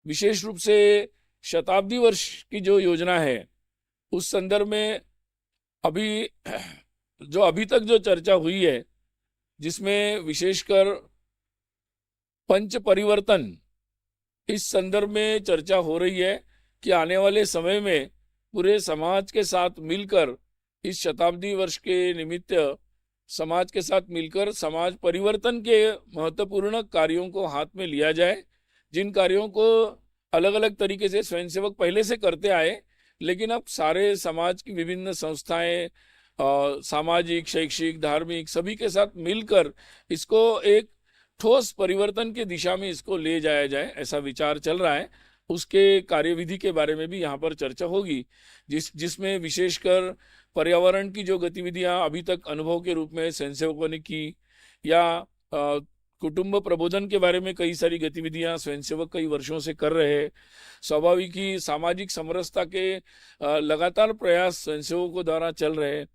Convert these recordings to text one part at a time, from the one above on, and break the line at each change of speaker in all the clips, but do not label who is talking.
विशेष रूप से शताब्दी वर्ष की जो योजना है उस संदर्भ में अभी जो अभी तक जो चर्चा हुई है, जिसमें विशेषकर पंच परिवर्तन इस संदर्भ में चर्चा हो रही है कि आने वाले समय में पूरे समाज के साथ मिलकर इस शताब्दी वर्ष के निमित्त समाज के साथ मिलकर समाज परिवर्तन के महत्वपूर्ण कार्यों को हाथ में लिया जाए, जिन कार्यों को अलग अलग तरीके से स्वयंसेवक पहले से करते आए, लेकिन अब सारे समाज की विभिन्न संस्थाएं, सामाजिक, शैक्षिक, धार्मिक सभी के साथ मिलकर इसको एक ठोस परिवर्तन की दिशा में इसको ले जाया जाए, ऐसा विचार चल रहा है। उसके कार्यविधि के बारे में भी यहाँ पर चर्चा होगी, जिसमें विशेषकर पर्यावरण की जो गतिविधियां अभी तक अनुभव के रूप में स्वयंसेवकों ने की, या कुटुंब प्रबोधन के बारे में कई सारी गतिविधियां स्वयंसेवक कई वर्षों से कर रहे हैं, स्वाभाविक ही सामाजिक समरसता के लगातार प्रयास स्वयंसेवकों द्वारा चल रहे हैं।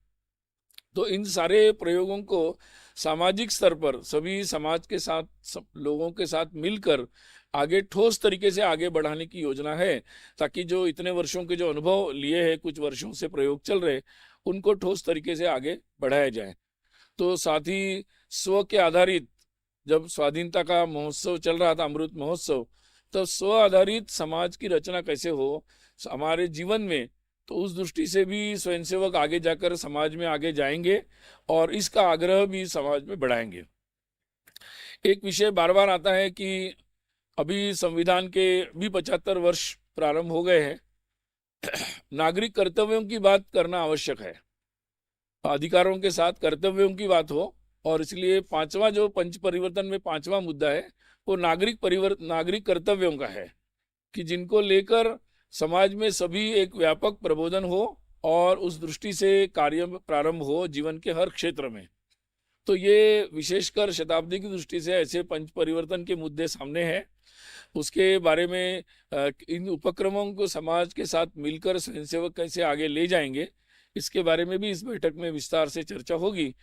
तो इन सारे प्रयोगों को सामाजिक स्तर पर सभी समाज के साथ लोगों के साथ मिलकर आगे ठोस तरीके से आगे बढ़ाने की योजना है, ताकि जो इतने वर्षों के जो अनुभव लिए हैं, कुछ वर्षों से प्रयोग चल रहे, उनको ठोस तरीके से आगे बढ़ाया जाए। तो साथ ही स्व के आधारित, जब स्वाधीनता का महोत्सव चल रहा था, अमृत महोत्सव, तो स्व आधारित समाज की रचना कैसे हो हमारे जीवन में, तो उस दृष्टि से भी स्वयंसेवक आगे जाकर समाज में आगे जाएंगे और इसका आग्रह भी समाज में बढ़ाएंगे। एक विषय बार बार आता है कि अभी संविधान के भी 75 वर्ष प्रारंभ हो गए हैं। नागरिक कर्तव्यों की बात करना आवश्यक है, अधिकारों के साथ कर्तव्यों की बात हो, और इसलिए पांचवा जो पंच परिवर्तन में पांचवा मुद्दा है वो नागरिक कर्तव्यों का है, कि जिनको लेकर समाज में सभी एक व्यापक प्रबोधन हो और उस दृष्टि से कार्य प्रारंभ हो जीवन के हर क्षेत्र में। तो ये विशेषकर शताब्दी की दृष्टि से ऐसे पंच परिवर्तन के मुद्दे सामने हैं। उसके बारे में इन उपक्रमों को समाज के साथ मिलकर स्वयंसेवक कैसे आगे ले जाएंगे, इसके बारे में भी इस बैठक में विस्तार से चर्चा होगी।